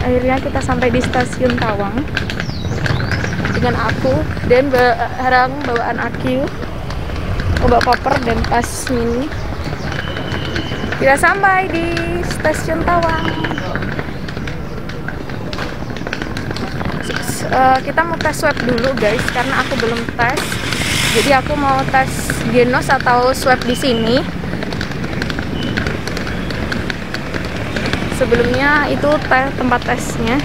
Akhirnya kita sampai di stasiun Tawang dengan aku dan barang bawaan Akil, bawa koper dan tas mini. Kita sampai di stasiun Tawang. Kita mau tes swab dulu guys, karena aku belum tes. Jadi aku mau tes genos atau swab di sini. Sebelumnya itu tempat tesnya.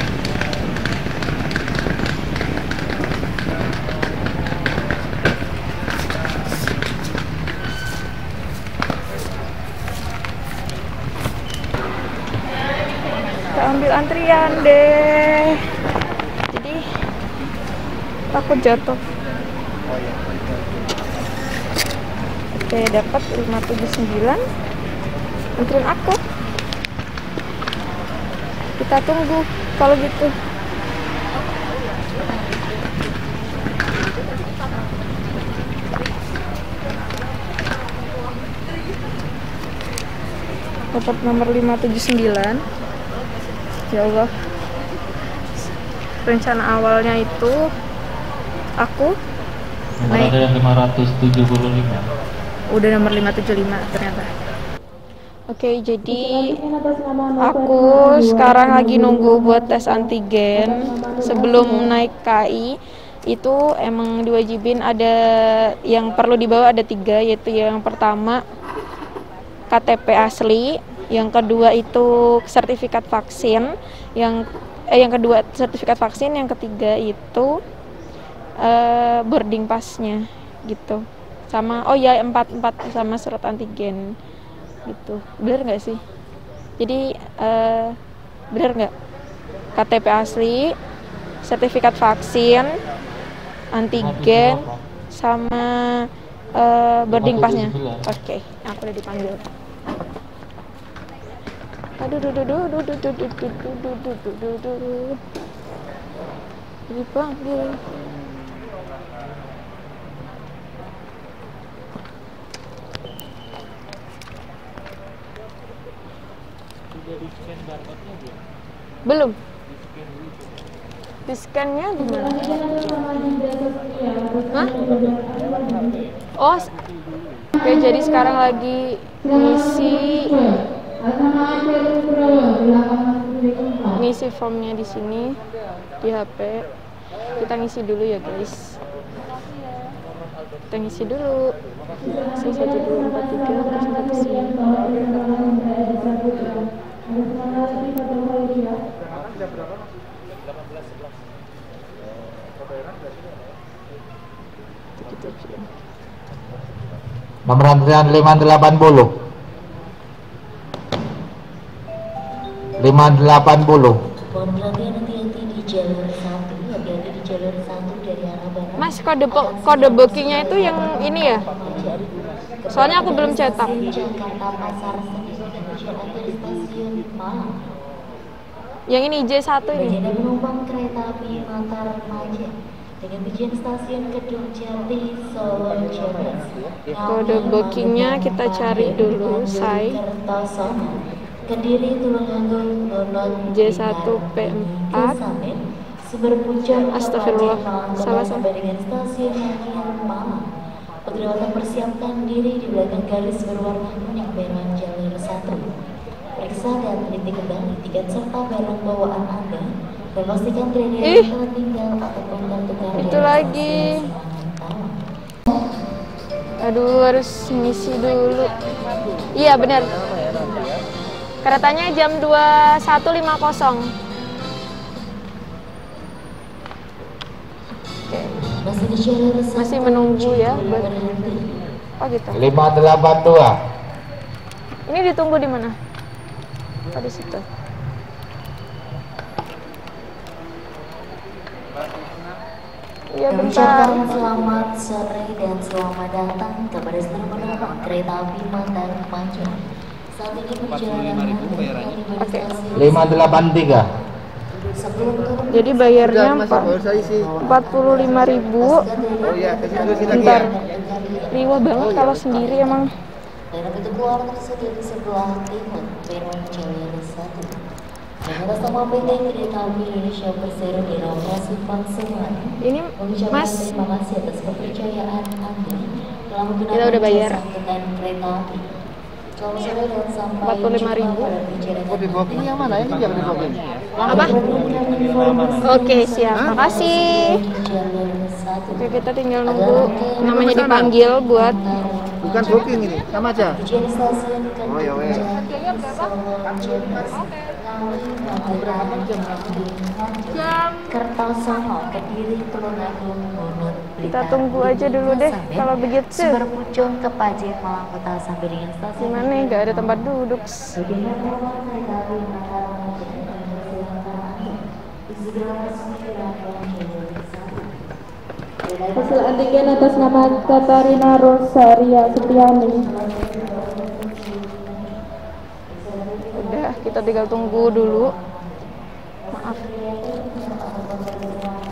Kita ambil antrian deh. Jadi takut jatuh. Oke, dapat 579. Antrian aku. Kita tunggu kalau gitu. Dapat nomor 579. Ya Allah. Rencana awalnya itu aku naik yang 575. Udah nomor 575 ternyata. Oke, jadi aku sekarang lagi nunggu buat tes antigen. Sebelum naik KAI itu emang diwajibin ada yang perlu dibawa, ada 3, yaitu yang pertama KTP asli, yang kedua itu sertifikat vaksin, yang kedua sertifikat vaksin, yang ketiga itu boarding passnya gitu. Sama 4 sama surat antigen gitu. Bener nggak sih? Jadi bener nggak? KTP asli, sertifikat vaksin, antigen, sama boarding passnya. Oke, aku udah dipanggil. Aduh, dipanggil. Belum. Di scan-nya gimana? Hah? Oh, oke, jadi sekarang lagi ngisi formnya di sini di HP. Kita ngisi dulu ya guys. Kita ngisi dulu. 11243 Nomor antrian 580. 580. Mas, kode bookingnya itu yang ini ya? Soalnya aku belum cetak. Yang ini J1 ini. Penumpang kereta api Mataram Majen dengan tujuan stasiun Kedung Jati, Solo, Jawa. Kode bookingnya kita cari dulu, say. Kediri Tulungagung, London, J1P4. Astagfirullah, salah. Dengan stasiun Yakian Malang. Perawat persiapkan diri di belakang garis berwarna kuning merah jalur 1. Periksa dan teliti kembali tiket serta barang bawaan Anda dan pastikan trainer telah tinggal ataupun kartu kartu. Itu lagi. Aduh, harus ngisi dulu. Iya benar. Keretanya jam 21.50. Masih menunggu ya. Oh gitu. 582. Ini ditunggu di mana? Oh, di situ. Iya bentar. Selamat sore dan selamat datang kepada seluruh penumpang kereta api Mataram Majen. Saat ini perjalanan Oke. 583. Jadi bayarnya 45.000. Bentar. Riwah banget kalau sendiri emang. Dan pintu keluar tersedia di sebelah timur peron jalur 1. Atas nama PT Kereta Api Indonesia Persero Daerah Operasi Pangseman, Ini mengucapkan Mas, terima kasih atas kepercayaan Anda telah menggunakan kita udah bayar. jasa angkutan kereta api. Selamat sore dan sampai 45.000. pada perjalanan. Oh, di booking yang mana? Ini yang di booking. Apa? Oke, siap. Makasih. Jalur 1. Oke, kita tinggal nunggu namanya dipanggil buat Bukan booking ini, sama aja. Tujuan stasiun Oh, ya weh. Kertosono, Kediri, Tulungagung, Bunut, kita tunggu aja dulu deh kalau begitu. Sumberpucung ke Pajen, Malang Kota sampai dengan stasiun. Gimana nih? Gak ada tempat duduk. Hasil antigen atas nama Katarina Rosaria Setiani. Udah, kita tinggal tunggu dulu. Maaf.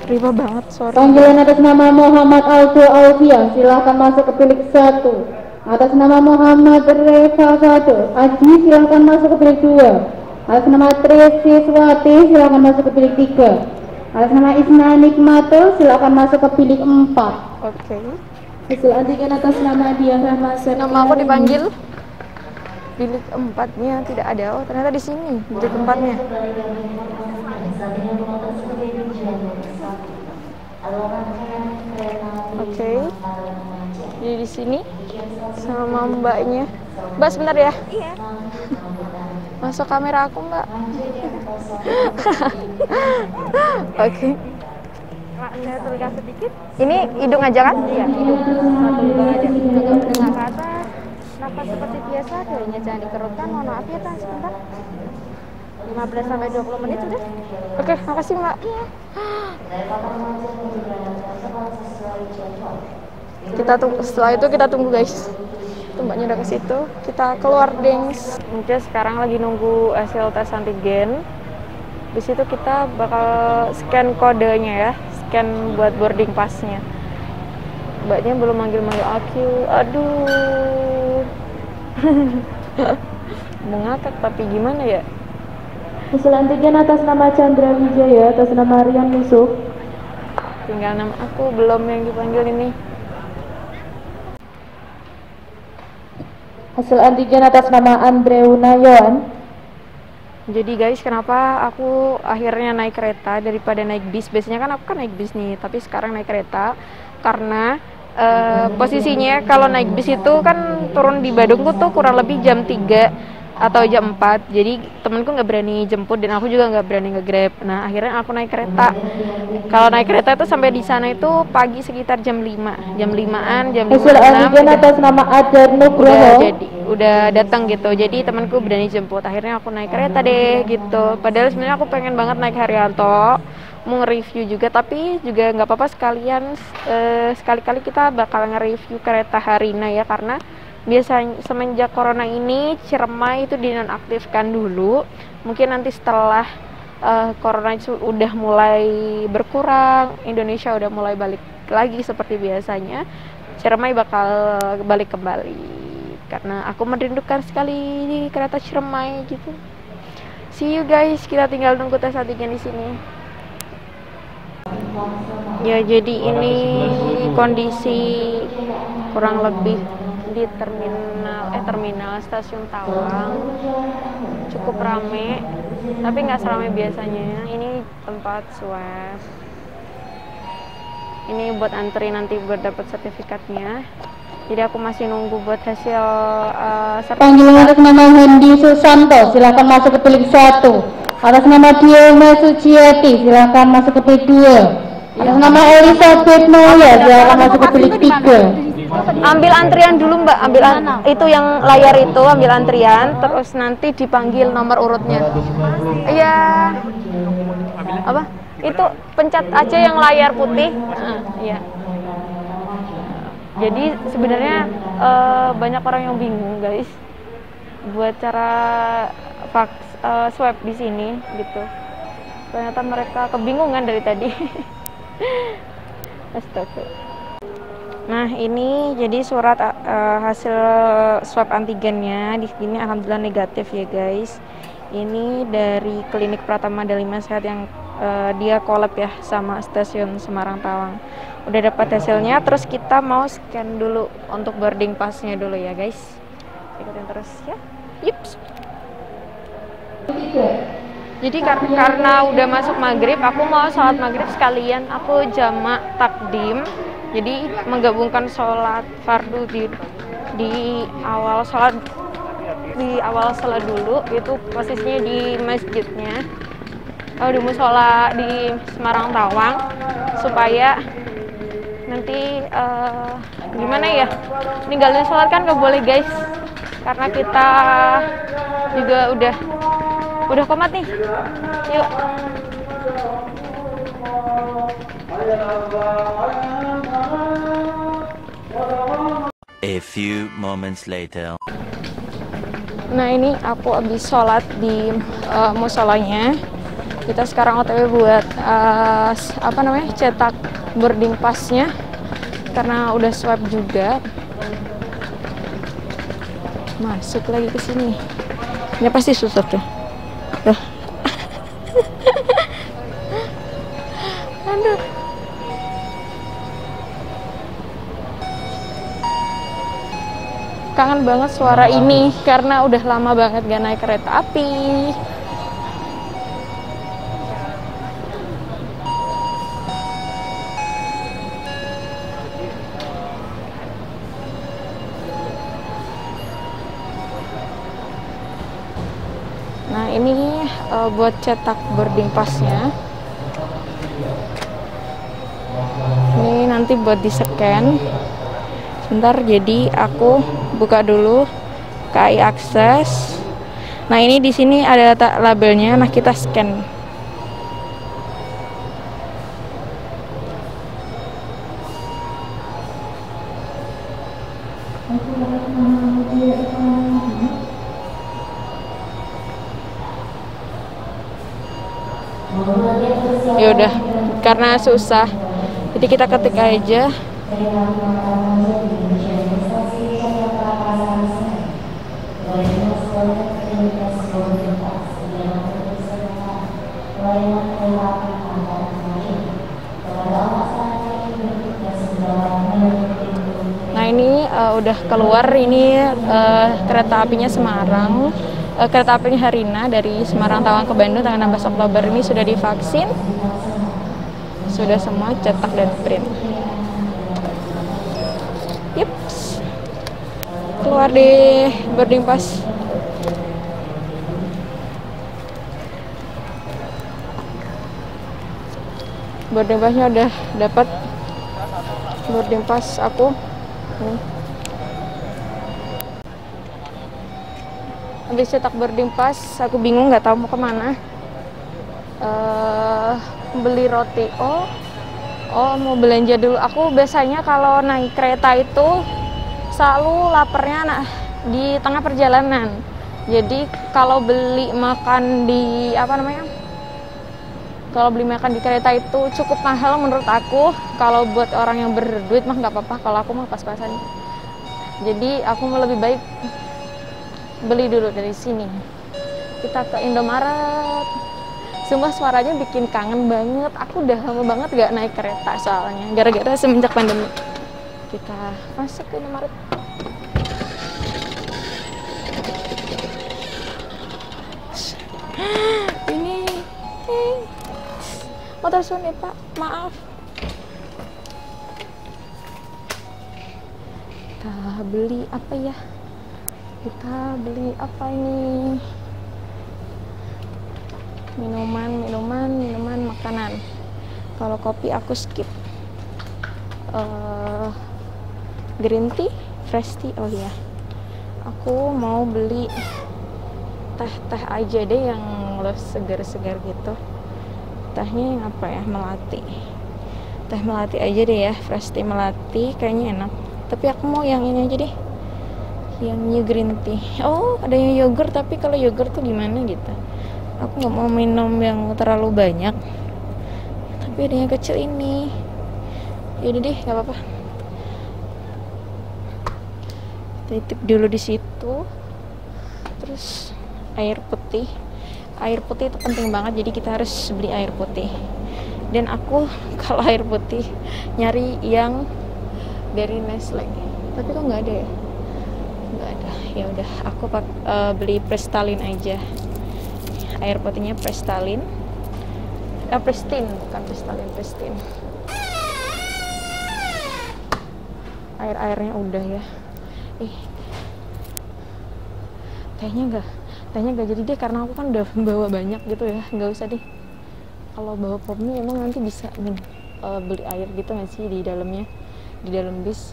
Riba banget, sorry. Panggilan atas nama Muhammad Aldo Alfia, silahkan masuk ke bilik 1. Atas nama Muhammad Reva Fado Aji, silahkan masuk ke bilik 2. Atas nama Tresi Swati, silahkan masuk ke bilik 3. Atas nama Isna Nikmato, silahkan masuk ke bilik 4. Oke. Hasil antigen atas nama Diah Rahma Setiani. Nama aku dipanggil. Bilik 4-nya tidak ada. Oh, ternyata di sini bilik 4-nya. Oke. Jadi di sini sama mbaknya. Mbak sebentar ya. Iya. Masuk kamera aku, Mbak. Oke. Saya terlihat sedikit. Ini hidung aja kan? Iya, hidung. Satu hidung aja. Cukup dengar ke atas. Napas seperti biasa, dadanya jangan dikerutkan. Mohon maaf ya, Tan, sebentar. 15 sampai 20 menit sudah. Oke, makasih, Mbak. Iya. Kita tunggu, setelah itu kita tunggu, guys. Tuh, Mbaknya udah ke situ. Kita keluar, Dings. Mungkin sekarang lagi nunggu hasil tes antigen. Di situ kita bakal scan kodenya ya, scan buat boarding passnya. Mbaknya belum manggil-manggil aku. Aduh. Mau ngakak tapi gimana ya? Hasil antigen atas nama Chandra Wijaya, atas nama Rian Yusuf. Tinggal nama aku belum yang dipanggil ini. Hasil antigen atas nama Andre Unayawan. Jadi guys, kenapa aku akhirnya naik kereta daripada naik bis? Biasanya kan aku kan naik bis nih, tapi sekarang naik kereta karena posisinya kalau naik bis itu kan turun di Badung tuh kurang lebih jam 3 atau jam 4. Jadi temenku nggak berani jemput dan aku juga nggak berani nge-grab. Nah, akhirnya aku naik kereta. Kalau naik kereta itu sampai di sana itu pagi sekitar jam 5. Jam 5-an, jam 5 Hasil antigen atas nama Adar Nugroho. Udah datang gitu. Jadi temanku berani jemput. Akhirnya aku naik kereta deh gitu. Padahal sebenarnya aku pengen banget naik Haryanto, mau nge-review juga, tapi juga nggak apa-apa sekalian sekali-kali kita bakal nge-review kereta Harina ya, karena biasanya semenjak corona ini Ciremai itu dinonaktifkan dulu. Mungkin nanti setelah corona itu udah mulai berkurang, Indonesia udah mulai balik lagi seperti biasanya, Ciremai bakal balik kembali. Karena aku merindukan sekali kereta Ciremai gitu. See you guys, kita tinggal nunggu tes antigen di sini. Ya, jadi ini kondisi kurang lebih di terminal stasiun Tawang. Cukup rame, tapi nggak seramai biasanya. Ini tempat swab. Ini buat antri nanti buat dapat sertifikatnya. Jadi aku masih nunggu buat hasil Panggilan atas nama Hendi Susanto, silakan masuk ke bilik 1. Atas nama Dioma Suciati, silakan masuk ke bilik 2. Atas nama Elizabeth Noya, silakan masuk ke bilik 3. Ambil antrian dulu, Mbak. Itu yang layar itu, ambil antrian, terus nanti dipanggil nomor urutnya. Iya. Apa? Itu pencet aja yang layar putih. Iya. Jadi sebenarnya banyak orang yang bingung, guys, buat cara swab di sini gitu. Ternyata mereka kebingungan dari tadi. Astaga. Nah, ini jadi surat hasil swab antigennya di sini alhamdulillah negatif ya, guys. Ini dari Klinik Pratama Delima Sehat yang dia collab ya sama stasiun Semarang Tawang. Udah dapat hasilnya, terus kita mau scan dulu untuk boarding passnya dulu ya guys. Ikutin terus ya. Yups. Jadi karena udah masuk maghrib, aku mau sholat maghrib sekalian aku jamak takdim. Jadi menggabungkan sholat fardu di awal sholat dulu, itu posisinya di masjidnya, di musola di Semarang Tawang, supaya nanti gimana ya, ninggalin sholat kan gak boleh guys, karena kita juga udah komat nih. Yuk. A few moments later. Nah ini aku habis sholat di musolanya. Kita sekarang OTW buat cetak boarding passnya karena udah swab juga. Masuk lagi ke sini. Ini pasti susah tuh. Aduh. Kangen banget suara ini karena udah lama banget gak naik kereta api. Nah ini buat cetak boarding passnya. Ini nanti buat di scan. Sebentar, jadi aku buka dulu KAI Akses. Nah ini di sini ada labelnya. Nah kita scan. Ya udah, karena susah, jadi kita ketik aja. Nah ini udah keluar, ini kereta apinya Semarang, kereta apinya Harina dari Semarang Tawang ke Bandung tanggal 16 Oktober ini sudah divaksin, sudah semua cetak dan print. Yups, keluar deh boarding pass. Boarding passnya udah dapat. Boarding pass aku habis cetak boarding pass, aku bingung nggak tahu mau kemana. Beli roti. Mau belanja dulu. Aku biasanya kalau naik kereta itu selalu laparnya di tengah perjalanan. Jadi kalau beli makan di kalau beli makan di kereta itu cukup mahal menurut aku. Kalau buat orang yang berduit mah nggak apa-apa, kalau aku mah pas-pasan. Jadi aku mau lebih baik beli dulu dari sini. Kita ke Indomaret. Sumpah suaranya bikin kangen banget. Aku udah lama banget gak naik kereta soalnya, gara-gara semenjak pandemi. Kita masuk ke Indomaret. Ini motor Sony Pak, maaf. Kita beli apa ya? Kita beli apa ini? Minuman, makanan. Kalau kopi aku skip. Green tea, fresh tea, oh iya. Aku mau beli teh aja deh yang segar-segar gitu. Tehnya yang apa ya? Melati. Teh melati aja deh ya, fresh tea melati, kayaknya enak. Tapi aku mau yang ini aja deh, yang new green tea. Oh, ada yang yogurt, tapi kalau yogurt tuh gimana gitu. Aku nggak mau minum yang terlalu banyak, tapi ada yang kecil ini. Yaudah deh, nggak apa-apa. Titip dulu di situ. Terus air putih. air putih itu penting banget, jadi kita harus beli air putih. Dan aku kalau air putih nyari yang dari Nestle, tapi kok nggak ada ya? Nggak ada. Ya udah, aku beli Prestalin aja. Air putihnya Prestalin. Pristine, bukan Prestalin, Pristine. Airnya udah ya. Tehnya nggak jadi deh, karena aku kan udah bawa banyak gitu ya. Nggak usah deh. Kalau bawa pop mie emang nanti bisa beli air gitu nggak sih di dalamnya, di dalam bis?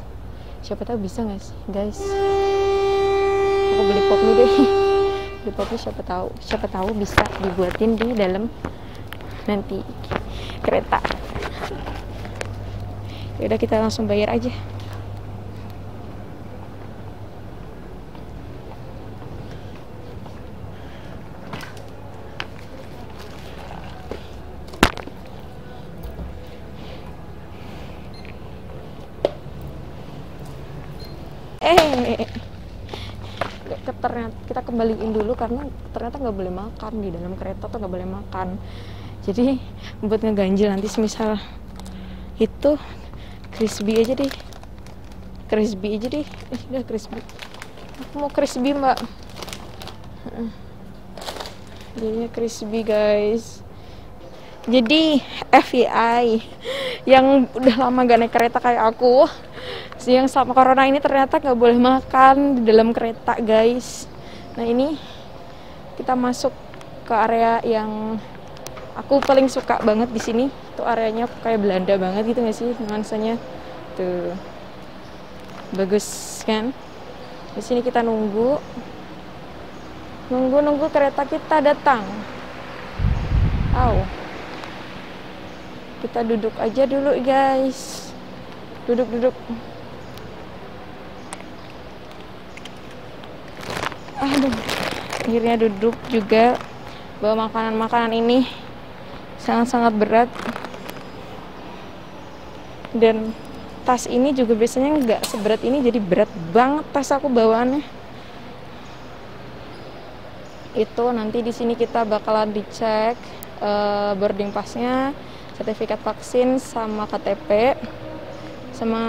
Siapa tahu bisa nggak sih guys? Aku beli pop mie deh. Beli pop mie, siapa tahu bisa dibuatin di dalam nanti kereta. Yaudah, kita langsung bayar aja. Ternyata kita kembaliin dulu karena ternyata nggak boleh makan di dalam kereta tuh, nggak boleh makan. Jadi buat ngeganjil nanti semisal itu crispy aja deh. Udah crispy. Aku mau crispy, Mbak. Jadinya crispy guys. Jadi FYI yang udah lama gak naik kereta kayak aku, yang sama corona ini ternyata nggak boleh makan di dalam kereta guys. Nah ini kita masuk ke area yang aku paling suka banget di sini. Tuh areanya kayak Belanda banget gitu nggak sih nuansanya? Tuh bagus kan? Di sini kita nunggu kereta kita datang. Kita duduk aja dulu guys. Duduk. Aduh, akhirnya duduk juga. Bawa makanan ini sangat-sangat berat. Dan tas ini juga biasanya nggak seberat ini, jadi berat banget tas aku bawaannya. Itu nanti di sini kita bakalan dicek boarding passnya, sertifikat vaksin, sama KTP, sama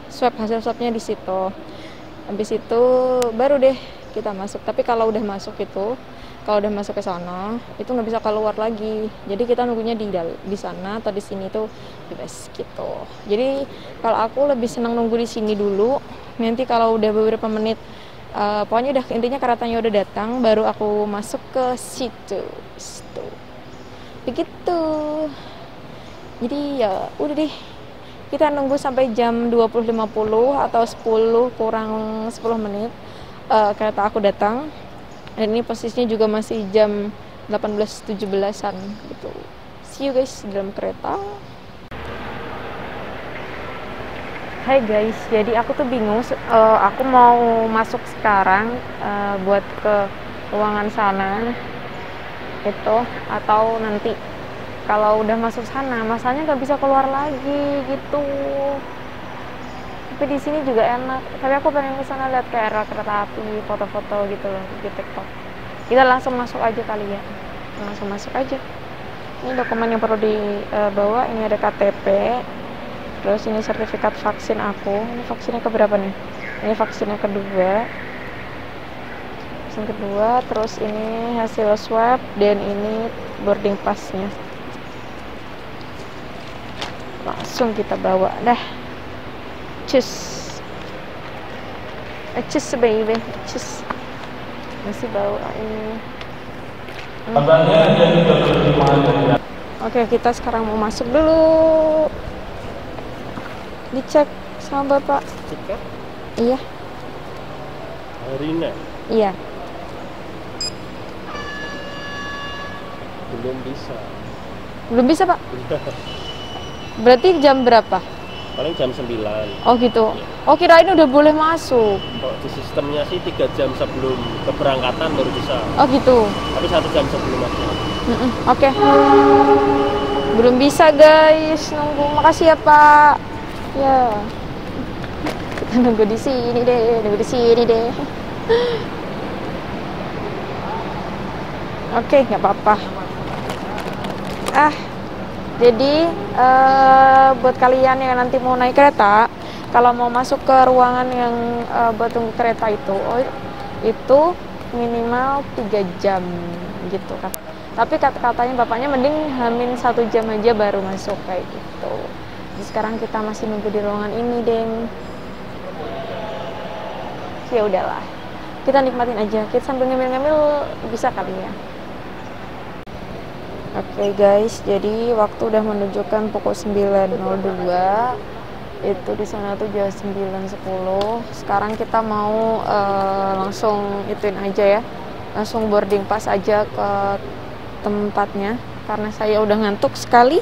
hasil swabnya di situ. Habis itu baru deh kita masuk. Tapi kalau udah masuk ke sana itu nggak bisa keluar lagi. Jadi kita nunggunya di sana atau di sini tuh bebas gitu. Jadi kalau aku lebih senang nunggu di sini dulu. Nanti kalau udah beberapa menit, pokoknya udah intinya keretanya udah datang, baru aku masuk ke situ. Begitu. Jadi ya udah deh. Kita nunggu sampai jam 20.50 atau 10 kurang 10 menit kereta aku datang. Dan ini posisinya juga masih jam 18.17-an gitu. See you guys di dalam kereta. Hai guys, jadi aku tuh bingung, aku mau masuk sekarang buat ke ruangan sana itu, atau nanti kalau udah masuk sana, masalahnya nggak bisa keluar lagi gitu. Tapi di sini juga enak. Tapi aku pengen ke sana lihat kayak kereta api, foto-foto gitu loh di TikTok. Kita langsung masuk aja kali ya. Langsung masuk aja. Ini dokumen yang perlu dibawa. Ini ada KTP. Terus ini sertifikat vaksin aku. Ini vaksinnya keberapa nih? Ini vaksinnya kedua. Vaksin kedua. Terus ini hasil swab dan ini boarding passnya. Langsung kita bawa dah. Cus baby, cus. Masih bawa ini. Oke, kita sekarang mau masuk dulu. Dicek sama bapak. Tiket? Iya. Rina? Iya. Belum bisa pak? Berarti jam berapa? Paling jam 9. Oh gitu. Oh kirain udah boleh masuk. Kalau di sistemnya sih 3 jam sebelum keberangkatan baru bisa. Oh gitu. Tapi 1 jam sebelum aja. Oke. Belum bisa guys, nunggu. Makasih ya pak. Ya. Kita nunggu di sini deh. Oke, nggak apa-apa. Jadi buat kalian yang nanti mau naik kereta, kalau mau masuk ke ruangan yang buat tunggu kereta itu minimal 3 jam gitu kan. Tapi katanya bapaknya mending hamin 1 jam aja baru masuk kayak gitu. Jadi sekarang kita masih nunggu di ruangan ini, Deng. Ya udahlah, kita nikmatin aja. Kita sambil ngemil-ngemil bisa kali ya. Oke guys, jadi waktu udah menunjukkan pukul 9.02. Itu di sana tuh jam 9.10. Sekarang kita mau langsung ituin aja ya. Langsung boarding pass aja ke tempatnya karena saya udah ngantuk sekali.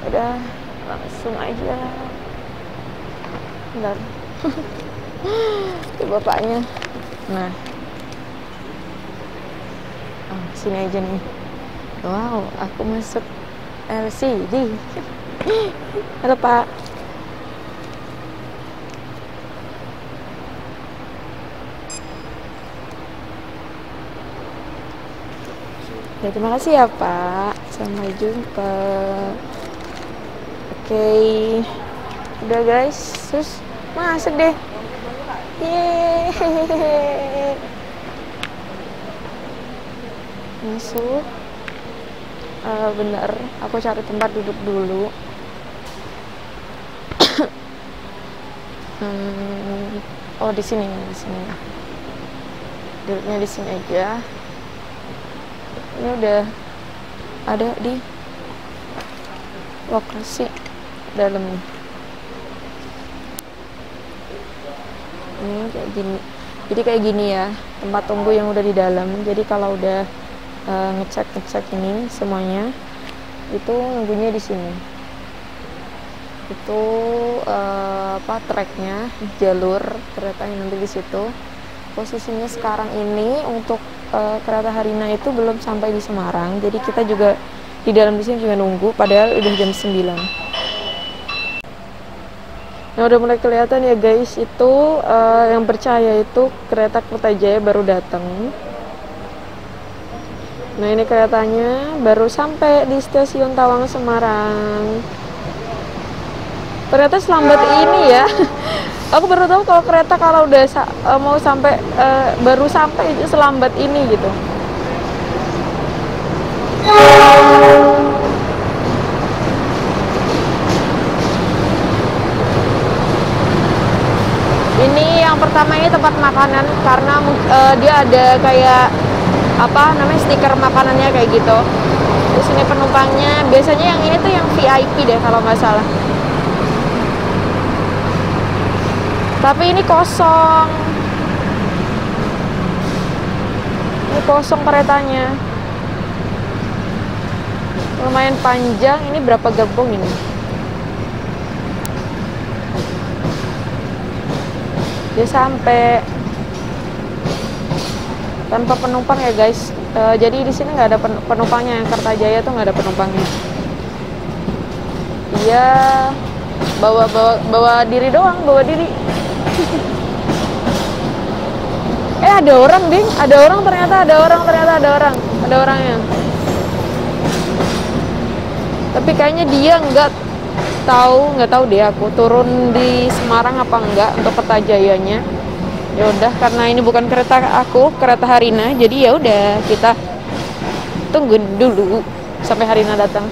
Udah langsung aja. Bentar. Itu bapaknya. Nah. Sini aja nih. Wow, aku masuk LCD. Halo Pak. Ya, terima kasih ya Pak. Sampai jumpa. Oke. Udah guys, terus masuk deh. Yeay. Masuk. Bener, aku cari tempat duduk dulu. Oh di sini. Duduknya di sini aja. Ini udah ada di lokasi dalam. Ini kayak gini. Jadi kayak gini ya, tempat tunggu yang udah di dalam. Jadi kalau udah ngecek ini semuanya itu nunggunya di sini. Itu tracknya, jalur keretanya nanti di situ. Posisinya sekarang ini untuk kereta Harina itu belum sampai di Semarang, jadi kita juga di dalam di sini juga nunggu, padahal udah jam 9. Nah udah mulai kelihatan ya guys, itu yang percaya itu kereta Kertajaya baru datang. Nah ini keretanya baru sampai di stasiun Tawang Semarang. Ternyata selambat ini ya. Aku baru tahu kalau kereta kalau udah mau sampai baru sampai selambat ini gitu. Ini yang pertama ini tempat makanan karena dia ada kayak apa namanya stiker makanannya kayak gitu. Terus ini penumpangnya biasanya yang ini tuh yang VIP deh kalau nggak salah. Tapi ini kosong. Ini kosong keretanya. Lumayan panjang. Ini berapa gerbong ini? Dia sampai tanpa penumpang ya guys. Jadi di sini nggak ada penumpangnya. Yang Kertajaya tuh nggak ada penumpangnya. Dia bawa diri doang, bawa diri. Ada orang ding, ada orangnya. Tapi kayaknya dia nggak tahu deh aku turun di Semarang apa enggak untuk Kertajayanya. Ya udah, karena ini bukan kereta aku, kereta Harina, jadi ya udah kita tunggu dulu sampai Harina datang.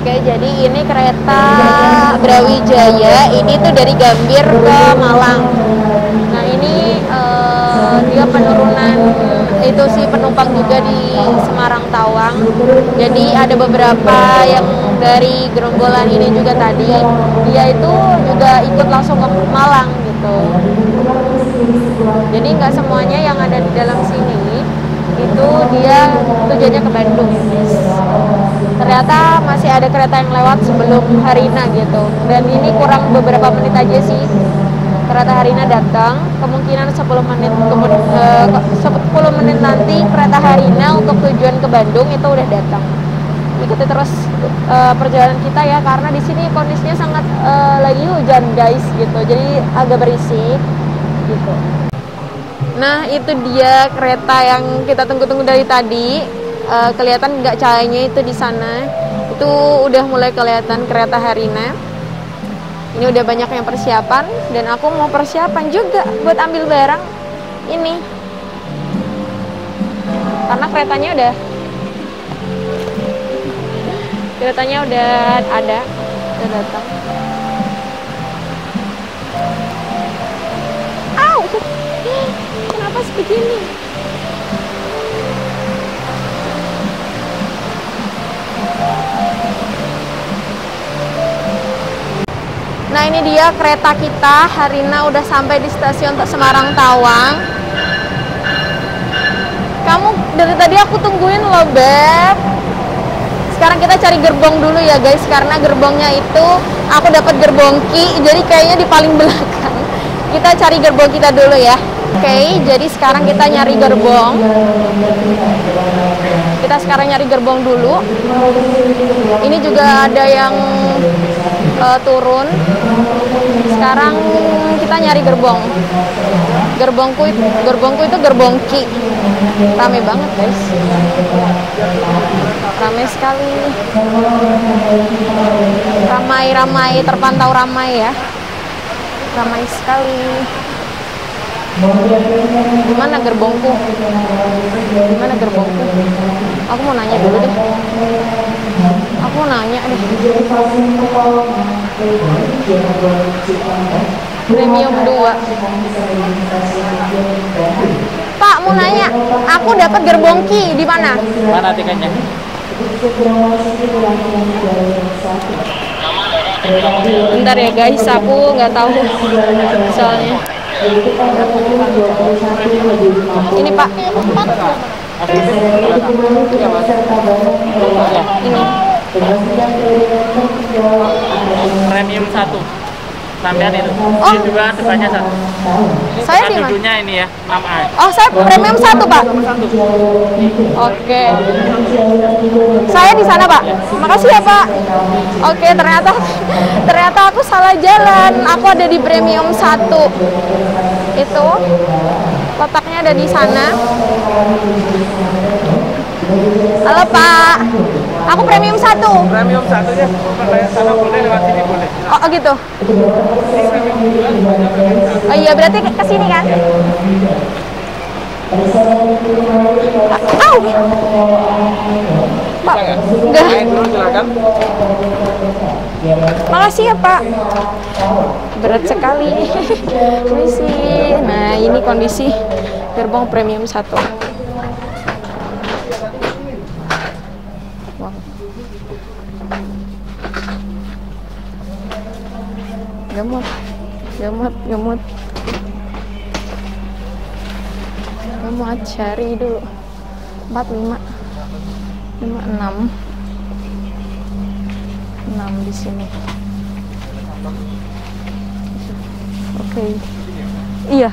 Oke, jadi ini kereta Brawijaya, ini tuh dari Gambir ke Malang. Nah ini dia penurunan itu sih penumpang juga di Semarang Tawang. Jadi ada beberapa yang dari gerombolan ini juga tadi, dia itu juga ikut langsung ke Malang gitu. Jadi nggak semuanya yang ada di dalam sini itu dia tujuannya ke Bandung ya guys. Ternyata masih ada kereta yang lewat sebelum Harina gitu. Dan ini kurang beberapa menit aja sih kereta Harina datang. Kemungkinan 10 menit nanti kereta Harina untuk tujuan ke Bandung itu udah datang. Ikuti terus perjalanan kita ya, karena di sini kondisinya sangat lagi hujan guys gitu. Jadi agak berisik gitu. Nah, itu dia kereta yang kita tunggu-tunggu dari tadi. Kelihatan nggak cahayanya itu di sana. Itu udah mulai kelihatan kereta Herina. Ini udah banyak yang persiapan dan aku mau persiapan juga buat ambil barang ini. Karena keretanya udah ada, udah datang. Au! Kenapa sebegini? Nah, ini dia kereta kita. Herina udah sampai di stasiun Semarang Tawang. Kamu dari tadi aku tungguin loh, Beb. Sekarang kita cari gerbong dulu ya, guys, karena gerbongnya itu aku dapat gerbong Ki, jadi kayaknya di paling belakang. Kita cari gerbong kita dulu ya. Oke, jadi sekarang kita nyari gerbong. Kita sekarang nyari gerbong dulu. Ini juga ada yang turun. Sekarang kita nyari gerbong. Gerbongku itu gerbong Ki. Rame banget, guys. Ramai sekali. Ramai, terpantau ramai ya. Ramai sekali. Gimana gerbongku? Aku mau nanya dulu deh. Premium 2. Pak, mau nanya. Aku dapat gerbong Ki di mana? Mana tiketnya? Bentar ya, guys. Aku nggak tahu soalnya. Ini Pak. Ini. Premium 1. Sampean itu. Oh. Di 2 depannya 1. Saya di mana? Duduknya ini ya, 6A. Oh, saya premium 1, Pak. Oke. Saya di sana, Pak. Makasih ya, Pak. Oke, ternyata aku salah jalan. Aku ada di premium 1. Itu letaknya ada di sana. Halo, Pak. Aku premium 1. Premium 1-nya sana boleh, lewat sini boleh. Oh, gitu. Oh iya, berarti ke sini kan? Au! Pak, enggak. Silakan. Makasih ya, Pak. Berat sekali. Permisi. Nah, ini kondisi gerbong premium 1. Wow. Gamut, cari dulu. 45, 56, 6 di sini. Oke. Iya.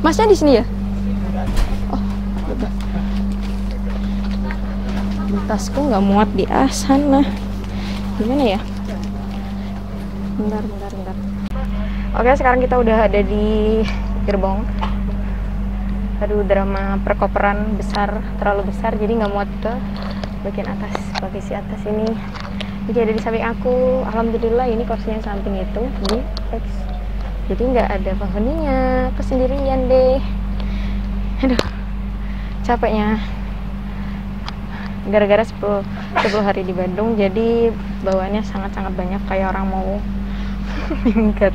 Masnya di sini ya? Oh, udah. Tasku nggak muat di sana. Gimana ya? Bentar. Oke, sekarang kita udah ada di gerbong. Aduh, drama perkoperan terlalu besar, jadi nggak muat ke bagian atas, bagasi atas ini. Jadi ada di samping aku. Alhamdulillah ini kursinya samping itu di X. Jadi nggak ada penghuninya, kesendirian deh. Aduh, capeknya. Gara-gara 10 hari di Bandung, jadi bawaannya sangat-sangat banyak, kayak orang mau minggat.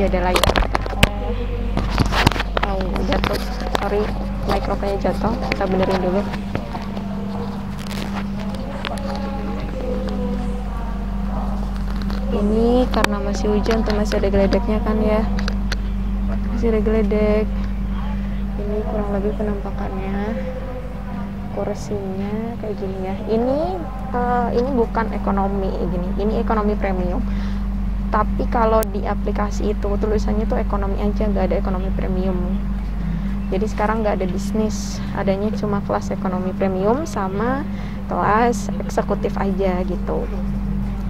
Ya udah lagi. Jatuh. Sorry, mikrofonnya jatuh. Kita benerin dulu. Ini karena masih hujan tuh, masih ada geledeknya kan ya. Masih ada geledek. Ini kurang lebih penampakannya. Kursinya kayak gini ya. Ini bukan ekonomi gini. Ini ekonomi premium. Tapi kalau di aplikasi itu tulisannya tuh ekonomi aja, nggak ada ekonomi premium. Jadi sekarang nggak ada bisnis, adanya cuma kelas ekonomi premium sama kelas eksekutif aja gitu.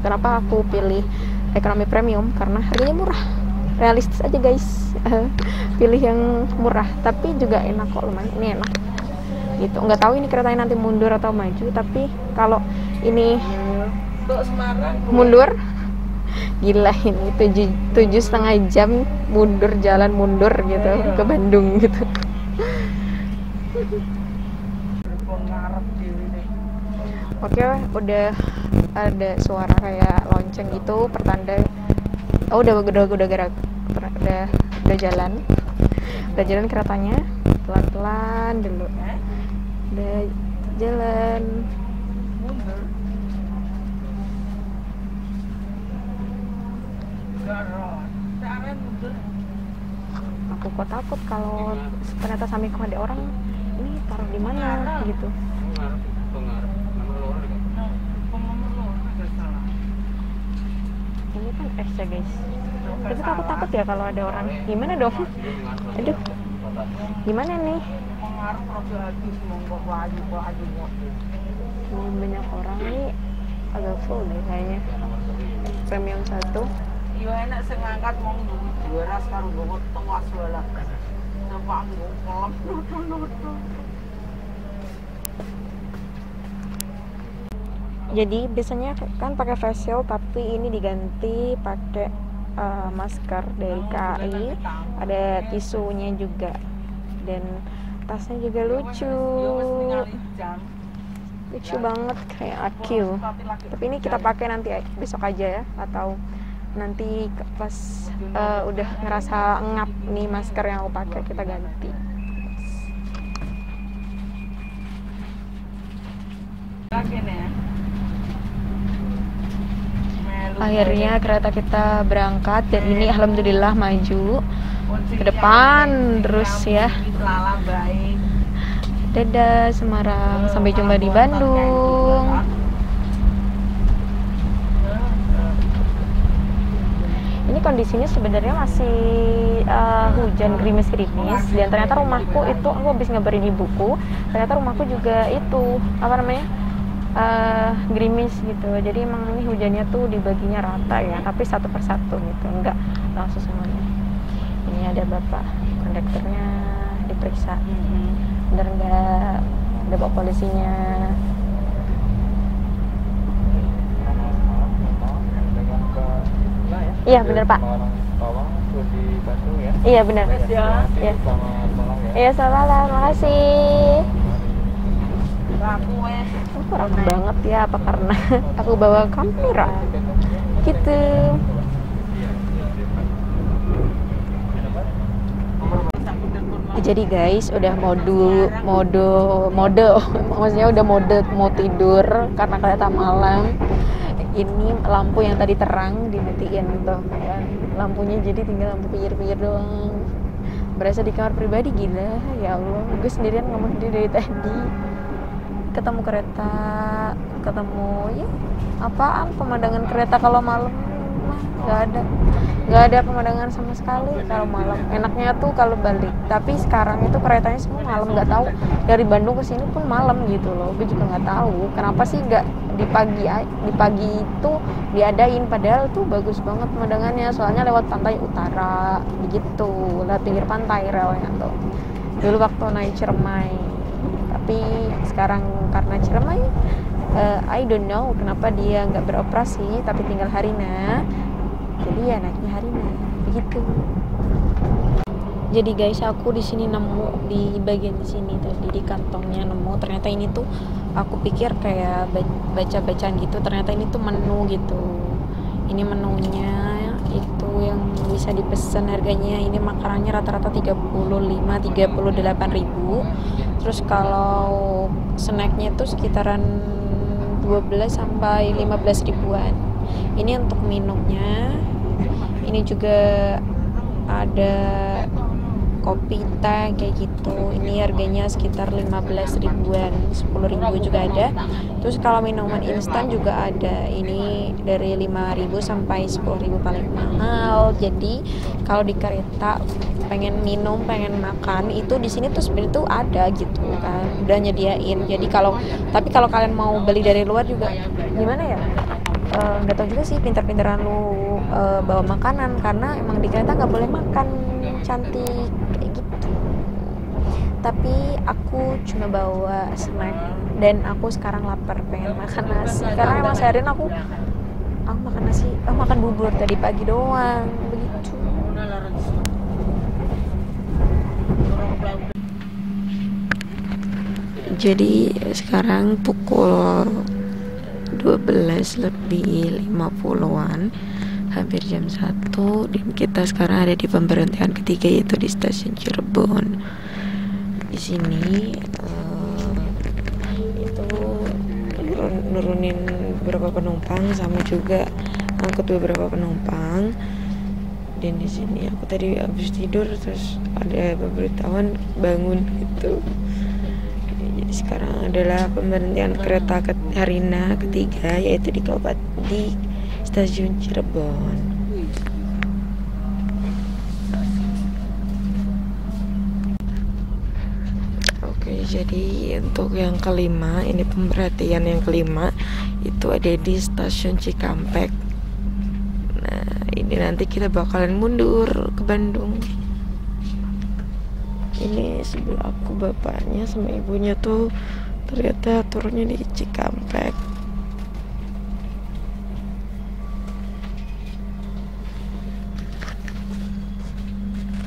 Kenapa aku pilih ekonomi premium karena harganya murah, realistis aja guys. Pilih yang murah tapi juga enak kok, lumayan ini enak gitu. Nggak tahu ini keretanya nanti mundur atau maju, tapi kalau ini mundur gila, ini 7,5 jam mundur, jalan mundur gitu ke Bandung gitu. Oke, udah ada suara kayak lonceng gitu, pertanda udah jalan keretanya, pelan-pelan dulu, udah jalan. Aku kok takut kalau ternyata sampingku ada orang, ini taruh di mana gitu. Ini kan es ya guys, tapi aku takut ya kalau ada orang, gimana dong? Aduh, gimana nih? Ini banyak orang nih, agak full deh kayaknya. Premium 1. Iya enak sing ngangkat wong juara karo nggo tengah wala. Sampai nggo kolam nutu. Jadi biasanya kan pakai face shield, tapi ini diganti pakai masker dari KAI, ada tisunya juga, dan tasnya juga lucu banget kayak AQ. Tapi ini kita pakai nanti besok aja ya, atau nanti pas udah ngerasa ngap nih masker yang aku pakai, kita ganti. Akhirnya kereta kita berangkat dan ini alhamdulillah maju ke depan terus ya. Dadah Semarang, sampai jumpa di Bandung. Ini kondisinya sebenarnya masih hujan, gerimis-gerimis, dan ternyata rumahku itu, aku habis ngabarin ibuku, ternyata rumahku juga itu gerimis gitu. Jadi emang ini hujannya tuh dibaginya rata ya, tapi satu persatu gitu, enggak langsung semuanya. Ini ada bapak kondekturnya diperiksa, bener enggak, ada bapak polisinya. Iya bener Pak. Iya bener. Iya. Iya selamat, makasih. Kurang banget ya, apa karena aku bawa kamera gitu. Jadi guys, udah mode maksudnya udah mode mau tidur karena kereta malam. Ini lampu yang tadi terang dimatiin tuh kan, lampunya jadi tinggal lampu pinggir-pinggir doang. Berasa di kamar pribadi, gila ya Allah. Gue sendirian ngomong sendiri dari tadi. Ketemu kereta, ketemu ya apaan pemandangan kereta kalau malam mah nggak ada pemandangan sama sekali kalau malam. Enaknya tuh kalau balik, tapi sekarang itu keretanya semua malam, nggak tahu dari Bandung ke sini pun malam gitu loh. Gue juga nggak tahu kenapa sih nggak di pagi itu diadain, padahal tuh bagus banget pemandangannya, soalnya lewat pantai utara begitu, lewat pinggir pantai relnya tuh dulu waktu naik Ciremai. Tapi sekarang karena Ciremai I don't know kenapa dia nggak beroperasi tapi tinggal Harina, jadi ya naiknya Harina begitu. Jadi guys, aku di sini nemu di bagian sini tadi di kantongnya nemu, ternyata ini tuh aku pikir kayak baca-bacaan gitu, ternyata ini tuh menu gitu. Ini menunya itu yang bisa dipesan, harganya ini makanannya rata-rata 38.000. Terus kalau snacknya tuh sekitaran 12 sampai 15 ribuan. Ini untuk minumnya. Ini juga ada kopi, teh kayak gitu. Ini harganya sekitar 15 ribuan, 10 ribu juga ada. Terus kalau minuman instan juga ada. Ini dari 5.000 sampai 10.000 paling mahal. Jadi kalau di kereta pengen minum, pengen makan, itu di sini tuh sebenarnya tuh ada gitu kan, udah nyediain. Jadi kalau kalian mau beli dari luar juga gimana ya? nggak tahu juga sih pintar-pintaran lu bawa makanan, karena emang di kereta nggak boleh makan cantik kayak gitu. Tapi aku cuma bawa snack dan aku sekarang lapar, pengen makan nasi karena emang seharian aku makan nasi, makan bubur tadi pagi doang begitu. Jadi sekarang pukul 12:50-an, hampir jam 1, dan kita sekarang ada di pemberhentian ketiga, yaitu di stasiun Cirebon. Di sini itu nurunin beberapa penumpang sama juga angkut beberapa penumpang. Dan di sini aku tadi habis tidur, terus ada pemberitahuan bangun gitu. Jadi sekarang adalah pemberhentian kereta Harina ketiga, yaitu di stasiun Cirebon. Oke, jadi untuk yang kelima, ini pemberhentian yang kelima itu ada di stasiun Cikampek. Nah, ini nanti kita bakalan mundur ke Bandung. Ini sebelah aku bapaknya sama ibunya tuh ternyata turunnya di Cikampek.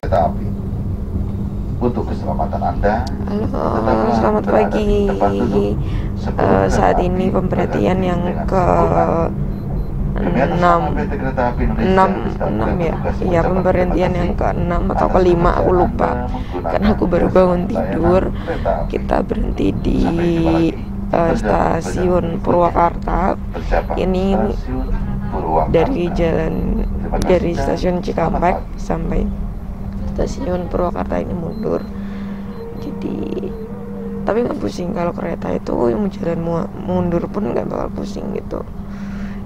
Kereta api. Untuk keselamatan Anda. Halo, selamat pagi. Saat ini pemberhentian yang ke 6 ya, pemberhentian yang ke-6 atau ke-5, aku lupa karena aku baru bangun tidur. Kita berhenti di stasiun Purwakarta. Ini dari stasiun Cikampek sampai stasiun Purwakarta ini mundur. Jadi tapi nggak pusing, kalau kereta itu yang jalan mundur pun nggak bakal pusing gitu.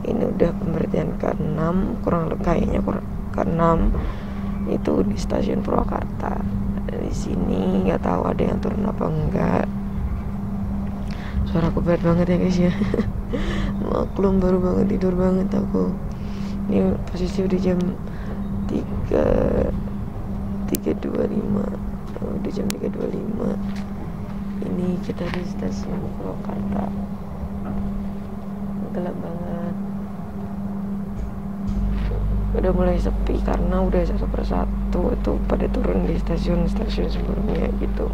Ini udah pemberhentian ke-6, kayaknya ke-6 itu di stasiun Purwakarta. Di sini nggak tahu ada yang turun apa enggak. Suara aku berat banget ya guys ya. Maklum, baru bangun tidur banget aku. Ini posisi udah jam 3.25, udah jam 3.25. Ini kita di stasiun Purwakarta. Gelap banget, udah mulai sepi karena udah satu persatu itu pada turun di stasiun-stasiun sebelumnya gitu.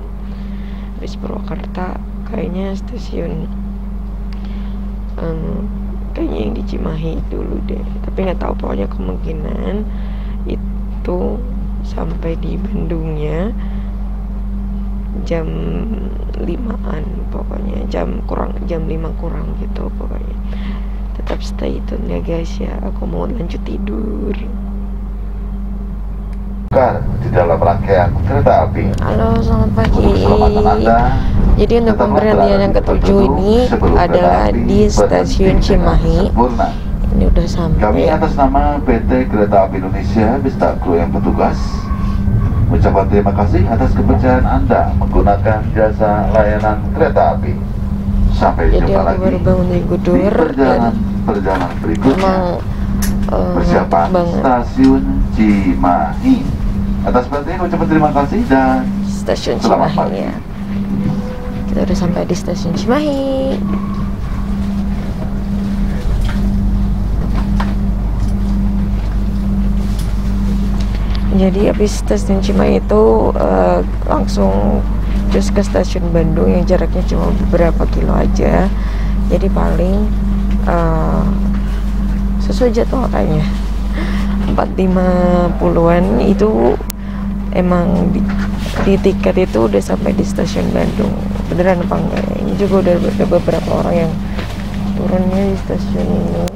Di Purwakarta kayaknya stasiun kayaknya yang di Cimahi dulu deh, tapi nggak tahu, pokoknya kemungkinan itu sampai di Bandungnya jam 5-an, pokoknya jam 5 kurang gitu pokoknya. Tetap stay tune ya guys ya, aku mau lanjut tidur. Di dalam rangkaian kereta api. Halo, selamat pagi. Jadi untuk pemberhentian yang ke-7 ini adalah di stasiun Cimahi. Ini udah sampai. Kami atas nama PT Kereta Api Indonesia beserta kru yang bertugas mengucapkan terima kasih atas kepercayaan Anda menggunakan jasa layanan kereta api. Sampai jumpa lagi baru bangun tidur di perjalanan berikutnya. Persiapan stasiun Cimahi. Atas perhatian ucapan terima kasih dan stasiun selamat Cimahi pagi. ya. Kita udah sampai di stasiun Cimahi. Jadi habis stasiun Cimahi itu langsung terus ke stasiun Bandung yang jaraknya cuma beberapa kilo aja. Jadi paling sesuai jadwal kayaknya 4.50-an itu emang di tiket itu udah sampai di stasiun Bandung. Beneran apa enggak? Ini juga udah ada beberapa orang yang turunnya di stasiun ini.